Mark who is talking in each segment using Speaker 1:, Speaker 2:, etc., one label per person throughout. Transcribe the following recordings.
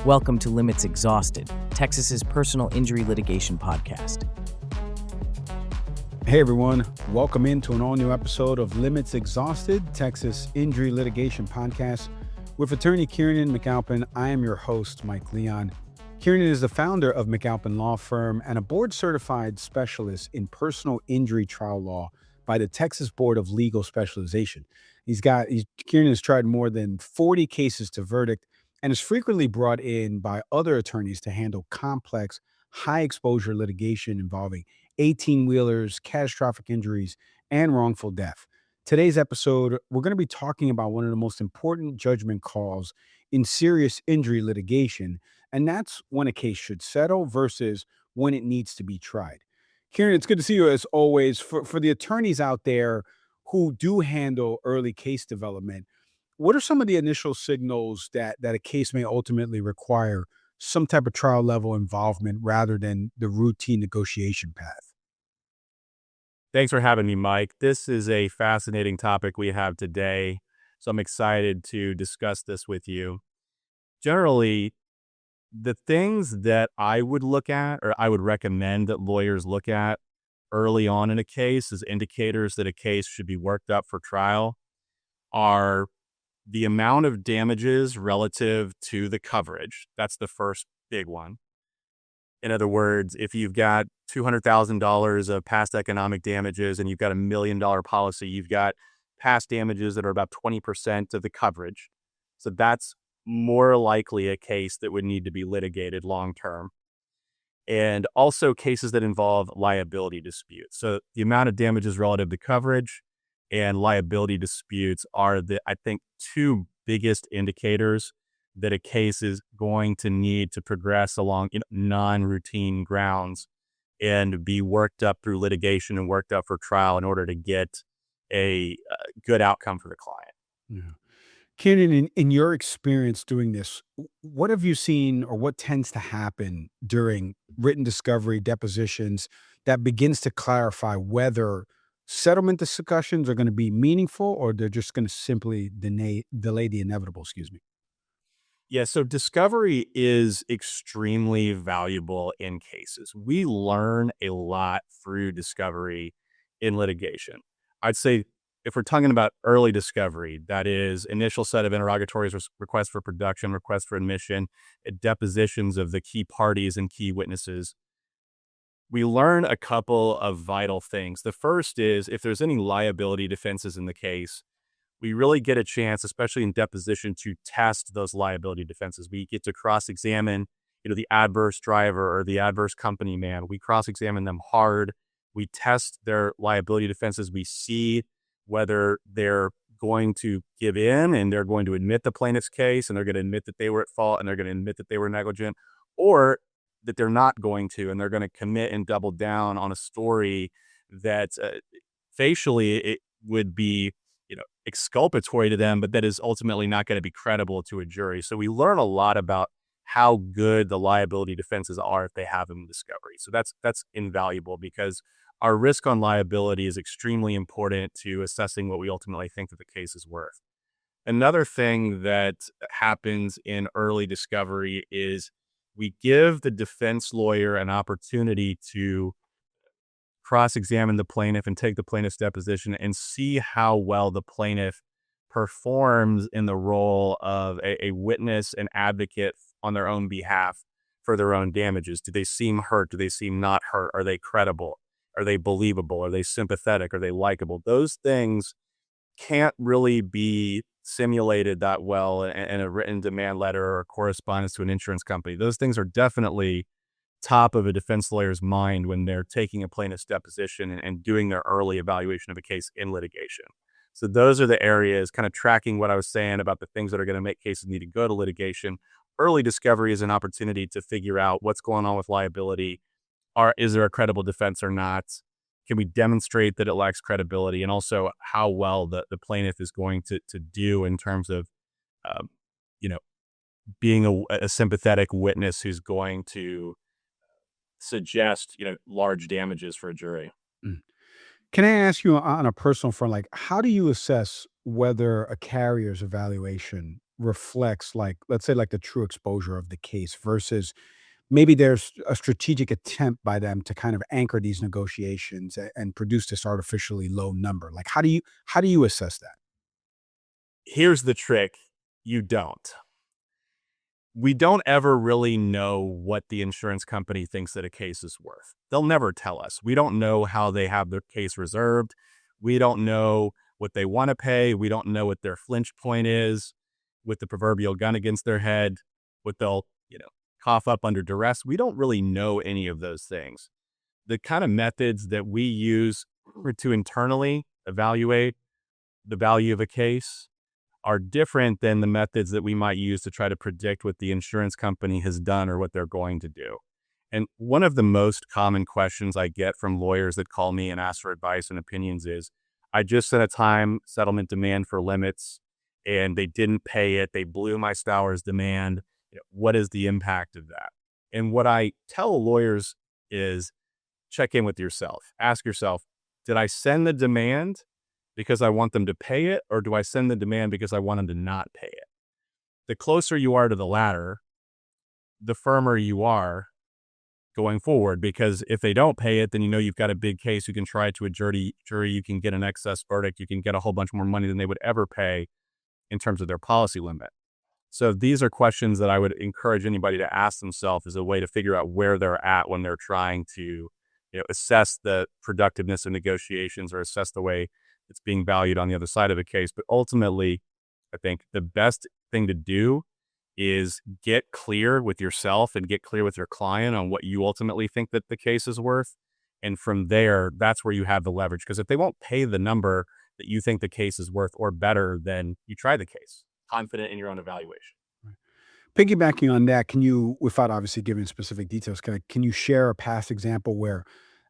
Speaker 1: Welcome to Limits Exhausted, Texas's personal injury litigation podcast.
Speaker 2: Hey everyone, welcome into an all-new episode of Limits Exhausted, Texas Injury Litigation Podcast. With attorney Kiernan McAlpine, I am your host, Mike Leon. Kiernan is the founder of McAlpine Law Firm and a board-certified specialist in personal injury trial law by the Texas Board of Legal Specialization. Kiernan has tried more than 40 cases to verdict and is frequently brought in by other attorneys to handle complex, high-exposure litigation involving 18-wheelers, catastrophic injuries, and wrongful death. Today's episode, we're going to be talking about one of the most important judgment calls in serious injury litigation, and that's when a case should settle versus when it needs to be tried. Kiernan, it's good to see you as always. For the attorneys out there who do handle early case development, what are some of the initial signals that a case may ultimately require some type of trial level involvement rather than the routine negotiation path?
Speaker 3: Thanks for having me, Mike. This is a fascinating topic we have today, so I'm excited to discuss this with you. Generally, the things that I would look at, or I would recommend that lawyers look at early on in a case as indicators that a case should be worked up for trial, are the amount of damages relative to the coverage. That's the first big one. In other words, if you've got $200,000 of past economic damages and you've got $1 million policy, you've got past damages that are about 20% of the coverage. So that's more likely a case that would need to be litigated long term. And also cases that involve liability disputes. So the amount of damages relative to coverage and liability disputes are I think, two biggest indicators that a case is going to need to progress along non-routine grounds and be worked up through litigation and worked up for trial in order to get a good outcome for the client.
Speaker 2: Yeah. Kiernan, in your experience doing this, what have you seen or what tends to happen during written discovery depositions that begins to clarify whether settlement discussions are going to be meaningful or they're just going to simply delay the inevitable, excuse me?
Speaker 3: Yeah, so discovery is extremely valuable in cases. We learn a lot through discovery in litigation. I'd say if we're talking about early discovery, that is initial set of interrogatories, requests for production, requests for admission, depositions of the key parties and key witnesses, we learn a couple of vital things. The first is if there's any liability defenses in the case, we really get a chance, especially in deposition, to test those liability defenses. We get to cross-examine, the adverse driver or the adverse company man. We cross-examine them hard. We test their liability defenses. We see whether they're going to give in and they're going to admit the plaintiff's case and they're going to admit that they were at fault and they're going to admit that they were negligent, or that they're not going to, and they're going to commit and double down on a story that facially it would be exculpatory to them, but that is ultimately not going to be credible to a jury. So we learn a lot about how good the liability defenses are if they have them in discovery. So that's invaluable because our risk on liability is extremely important to assessing what we ultimately think that the case is worth. Another thing that happens in early discovery is we give the defense lawyer an opportunity to cross-examine the plaintiff and take the plaintiff's deposition and see how well the plaintiff performs in the role of a witness and advocate on their own behalf for their own damages. Do they seem hurt? Do they seem not hurt? Are they credible? Are they believable? Are they sympathetic? Are they likable? Those things can't really be simulated that well in a written demand letter or correspondence to an insurance company. Those things are definitely top of a defense lawyer's mind when they're taking a plaintiff's deposition and doing their early evaluation of a case in litigation. So those are the areas, kind of tracking what I was saying about the things that are going to make cases need to go to litigation. Early discovery is an opportunity to figure out what's going on with liability. Is there a credible defense or not? Can we demonstrate that it lacks credibility? And also how well the plaintiff is going to do in terms of, being a sympathetic witness who's going to suggest, large damages for a jury.
Speaker 2: Mm. Can I ask you on a personal front, like how do you assess whether a carrier's evaluation reflects, like, let's say, like the true exposure of the case versus maybe there's a strategic attempt by them to kind of anchor these negotiations and produce this artificially low number? Like, how do you assess that?
Speaker 3: Here's the trick. You don't. We don't ever really know what the insurance company thinks that a case is worth. They'll never tell us. We don't know how they have their case reserved. We don't know what they want to pay. We don't know what their flinch point is with the proverbial gun against their head, what they'll, cough up under duress. We don't really know any of those things. The kind of methods that we use to internally evaluate the value of a case are different than the methods that we might use to try to predict what the insurance company has done or what they're going to do. And one of the most common questions I get from lawyers that call me and ask for advice and opinions is, I just sent a time settlement demand for limits and they didn't pay it. They blew my Stowers demand. What is the impact of that? And what I tell lawyers is check in with yourself. Ask yourself, did I send the demand because I want them to pay it, or do I send the demand because I want them to not pay it? The closer you are to the latter, the firmer you are going forward, because if they don't pay it, then you've got a big case. You can try to a jury, you can get an excess verdict, you can get a whole bunch more money than they would ever pay in terms of their policy limit. So these are questions that I would encourage anybody to ask themselves as a way to figure out where they're at when they're trying to assess the productiveness of negotiations or assess the way it's being valued on the other side of a case. But ultimately, I think the best thing to do is get clear with yourself and get clear with your client on what you ultimately think that the case is worth. And from there, that's where you have the leverage. Because if they won't pay the number that you think the case is worth or better, then you try the case, confident in your own evaluation.
Speaker 2: Piggybacking on that, can you, without obviously giving specific details, can you share a past example where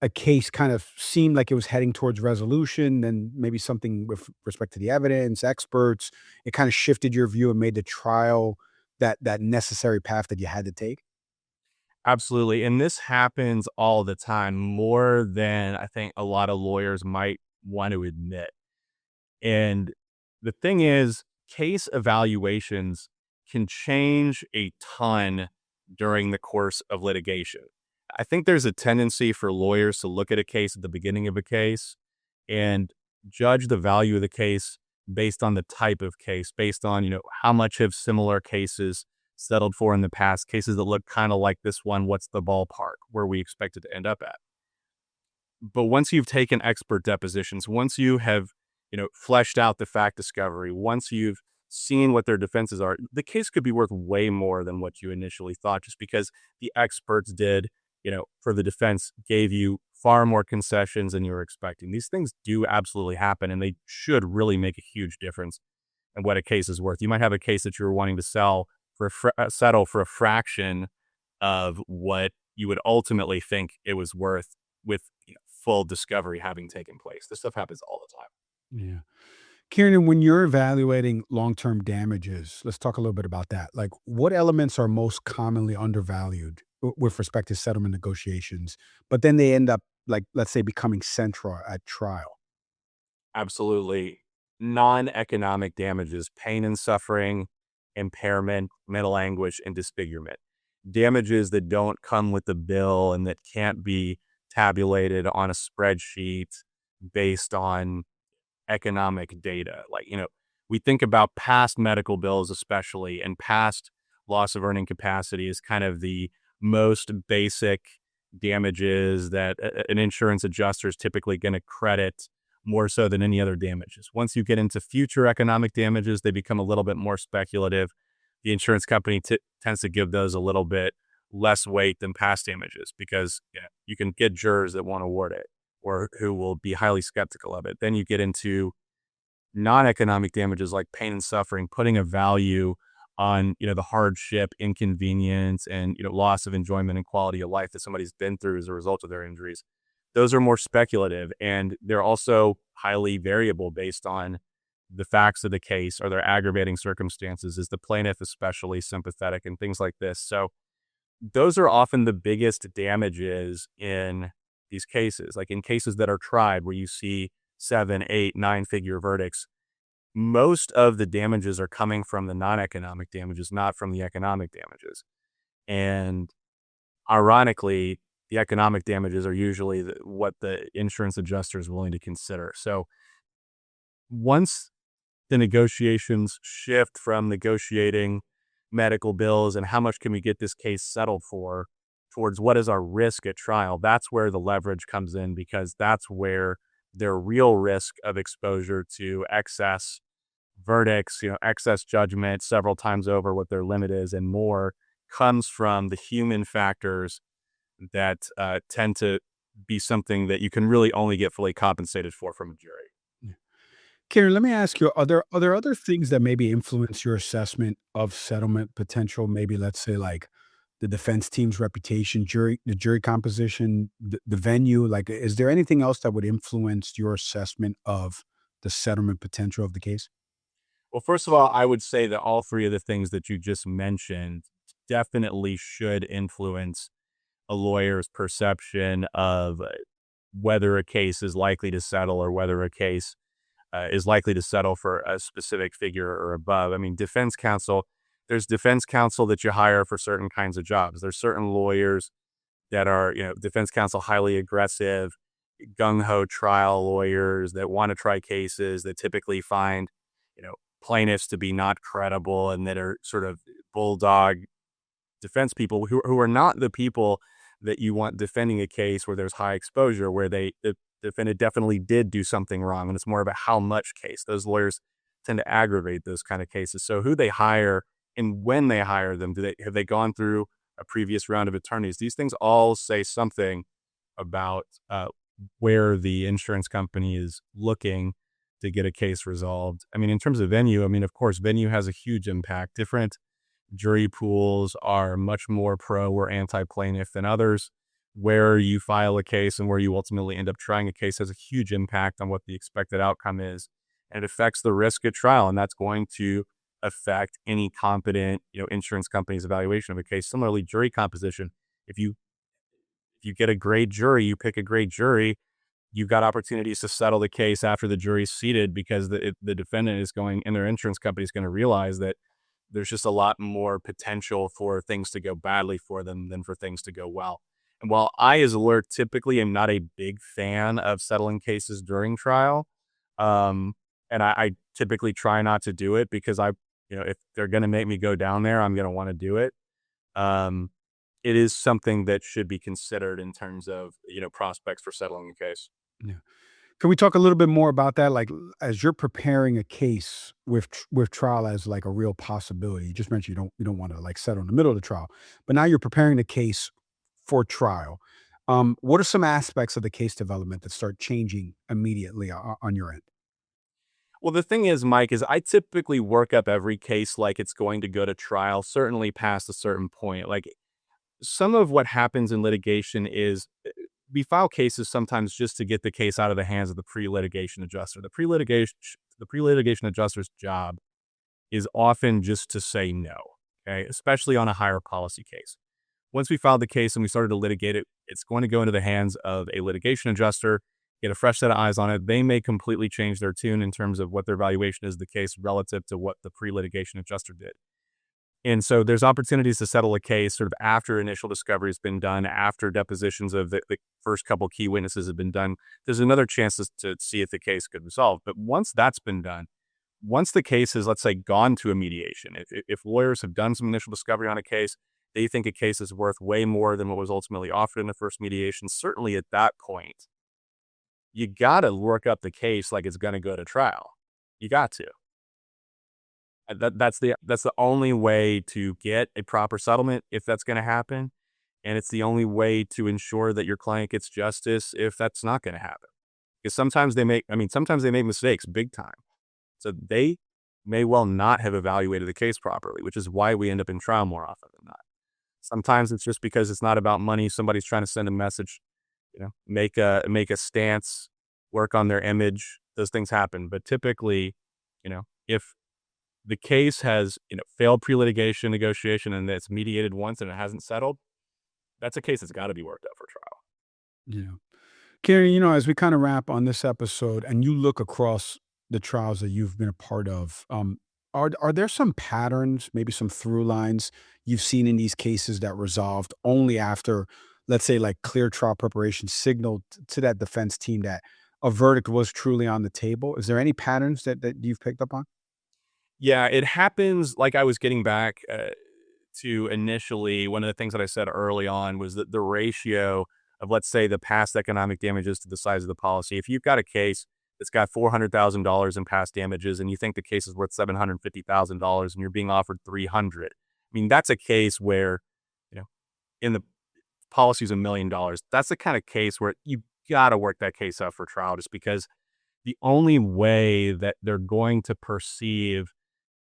Speaker 2: a case kind of seemed like it was heading towards resolution, then maybe something with respect to the evidence, experts, it kind of shifted your view and made the trial that necessary path that you had to take?
Speaker 3: Absolutely. And this happens all the time, more than I think a lot of lawyers might want to admit. And the thing is, case evaluations can change a ton during the course of litigation. I think there's a tendency for lawyers to look at a case at the beginning of a case and judge the value of the case based on the type of case, based on, how much have similar cases settled for in the past, cases that look kind of like this one, what's the ballpark where we expect it to end up at. But once you've taken expert depositions, once you have, fleshed out the fact discovery, once you've seen what their defenses are, the case could be worth way more than what you initially thought, just because the experts did, for the defense, gave you far more concessions than you were expecting. These things do absolutely happen, and they should really make a huge difference in what a case is worth. You might have a case that you're wanting to settle for a fraction of what you would ultimately think it was worth with full discovery having taken place. This stuff happens all the time.
Speaker 2: Yeah. Kieran, when you're evaluating long-term damages, let's talk a little bit about that. Like, what elements are most commonly undervalued with respect to settlement negotiations, but then they end up, like, let's say, becoming central at trial?
Speaker 3: Absolutely. Non-economic damages, pain and suffering, impairment, mental anguish, and disfigurement. Damages that don't come with the bill and that can't be tabulated on a spreadsheet based on economic data. Like, we think about past medical bills, especially, and past loss of earning capacity is kind of the most basic damages that an insurance adjuster is typically going to credit more so than any other damages. Once you get into future economic damages, they become a little bit more speculative. The insurance company tends to give those a little bit less weight than past damages because you can get jurors that won't award it or who will be highly skeptical of it. Then you get into non-economic damages like pain and suffering, putting a value on, the hardship, inconvenience, and, loss of enjoyment and quality of life that somebody's been through as a result of their injuries. Those are more speculative, and they're also highly variable based on the facts of the case or their aggravating circumstances. Is the plaintiff especially sympathetic and things like this? So those are often the biggest damages in these cases, like in cases that are tried where you see 7, 8, 9-figure verdicts. most of the damages are coming from the non-economic damages, not from the economic damages. And ironically, the economic damages are usually what the insurance adjuster is willing to consider. So once the negotiations shift from negotiating medical bills and how much can we get this case settled for towards what is our risk at trial, that's where the leverage comes in, because that's where their real risk of exposure to excess verdicts, excess judgment several times over what their limit is and more, comes from the human factors that tend to be something that you can really only get fully compensated for from a jury.
Speaker 2: Karen, let me ask you, are there other things that maybe influence your assessment of settlement potential? Maybe let's say like the defense team's reputation, the jury composition, the venue. Like, is there anything else that would influence your assessment of the settlement potential of the case?
Speaker 3: Well, first of all, I would say that all three of the things that you just mentioned definitely should influence a lawyer's perception of whether a case is likely to settle or whether a case is likely to settle for a specific figure or above. I mean, there's defense counsel that you hire for certain kinds of jobs. There's certain lawyers that are, defense counsel, highly aggressive, gung ho trial lawyers that want to try cases that typically find, you know, plaintiffs to be not credible and that are sort of bulldog defense people who are not the people that you want defending a case where there's high exposure, where the defendant definitely did do something wrong. And it's more about how much case. Those lawyers tend to aggravate those kind of cases. So who they hire and when they hire them, have they gone through a previous round of attorneys? These things all say something about where the insurance company is looking to get a case resolved. I mean, in terms of venue, I mean, of course, venue has a huge impact. Different jury pools are much more pro or anti-plaintiff than others. Where you file a case and where you ultimately end up trying a case has a huge impact on what the expected outcome is. And it affects the risk at trial. And that's going to affect any competent, insurance company's evaluation of a case. Similarly, jury composition. If you get a great jury, you pick a great jury, you've got opportunities to settle the case after the jury's seated, because the defendant is going, and their insurance company is going to realize that there's just a lot more potential for things to go badly for them than for things to go well. And while I, as a lawyer, typically am not a big fan of settling cases during trial, and I typically try not to do it because if they're going to make me go down there, I'm going to want to do it. It is something that should be considered in terms of, prospects for settling a case.
Speaker 2: Yeah. Can we talk a little bit more about that? Like, as you're preparing a case with trial as like a real possibility, you just mentioned you don't want to like settle in the middle of the trial, but now you're preparing the case for trial. What are some aspects of the case development that start changing immediately on your end?
Speaker 3: Well, the thing is, Mike, is I typically work up every case like it's going to go to trial, certainly past a certain point. Like, some of what happens in litigation is we file cases sometimes just to get the case out of the hands of the pre-litigation adjuster. The pre-litigation adjuster's job is often just to say no, okay, especially on a higher policy case. Once we filed the case and we started to litigate it, it's going to go into the hands of a litigation adjuster, get a fresh set of eyes on it. They may completely change their tune in terms of what their valuation is of the case relative to what the pre-litigation adjuster did. And so there's opportunities to settle a case sort of after initial discovery has been done, after depositions of the first couple key witnesses have been done. There's another chance to see if the case could resolve. But once that's been done, once the case is, let's say, gone to a mediation, if lawyers have done some initial discovery on a case, they think a case is worth way more than what was ultimately offered in the first mediation, certainly at that point, you got to work up the case like it's going to go to trial. You got to. That's the only way to get a proper settlement if that's going to happen, and it's the only way to ensure that your client gets justice if that's not going to happen. Because sometimes they make mistakes big time, so they may well not have evaluated the case properly, which is why we end up in trial more often than not. Sometimes it's just because it's not about money. Somebody's trying to send a message, make a stance, work on their image. Those things happen, but typically, if the case has, failed pre-litigation negotiation and it's mediated once and it hasn't settled, that's a case that's got to be worked up for trial.
Speaker 2: Yeah. Karen, as we kind of wrap on this episode and you look across the trials that you've been a part of, are there some patterns, maybe some through lines you've seen in these cases that resolved only after, let's say, like clear trial preparation signaled to that defense team that a verdict was truly on the table? Is there any patterns that you've picked up on?
Speaker 3: Yeah, it happens like I was getting back to initially, one of the things that I said early on was that the ratio of, let's say, the past economic damages to the size of the policy. If you've got a case that's got $400,000 in past damages and you think the case is worth $750,000 and you're being offered 300, I mean, that's a case where, you know, in the policy's $1 million. That's the kind of case where you got to work that case up for trial, just because the only way that they're going to perceive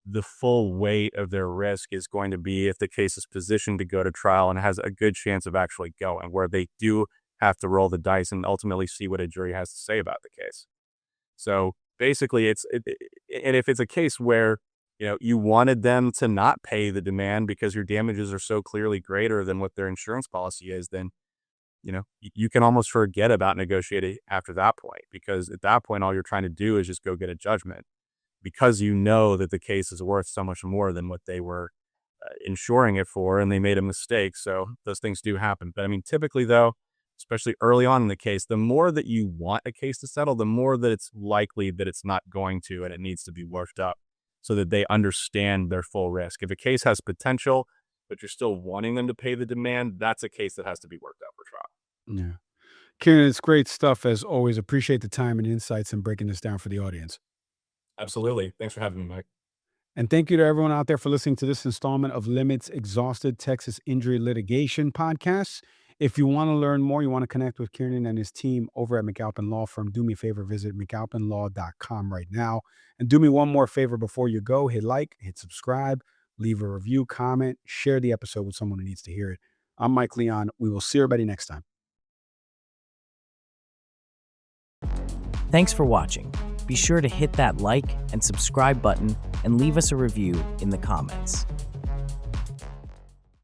Speaker 3: the full weight of their risk is going to be if the case is positioned to go to trial and has a good chance of actually going, where they do have to roll the dice and ultimately see what a jury has to say about the case. So basically, and if it's a case where, you wanted them to not pay the demand because your damages are so clearly greater than what their insurance policy is, then you can almost forget about negotiating after that point, because at that point, all you're trying to do is just go get a judgment, because you know that the case is worth so much more than what they were insuring it for, and they made a mistake. So those things do happen. But I mean, typically though, especially early on in the case, the more that you want a case to settle, the more that it's likely that it's not going to, and it needs to be worked up so that they understand their full risk. If a case has potential, but you're still wanting them to pay the demand, that's a case that has to be worked out for trial.
Speaker 2: Yeah. Kieran, it's great stuff as always. Appreciate the time and insights and breaking this down for the audience.
Speaker 3: Absolutely. Thanks for having me, Mike.
Speaker 2: And thank you to everyone out there for listening to this installment of Limits Exhausted Texas Injury Litigation Podcast. If you want to learn more, you want to connect with Kiernan and his team over at McAlpine Law Firm, do me a favor, visit McAlpineLaw.com right now. And do me one more favor before you go. Hit like, hit subscribe, leave a review, comment, share the episode with someone who needs to hear it. I'm Mike Leon. We will see everybody next time.
Speaker 1: Thanks for watching. Be sure to hit that like and subscribe button and leave us a review in the comments.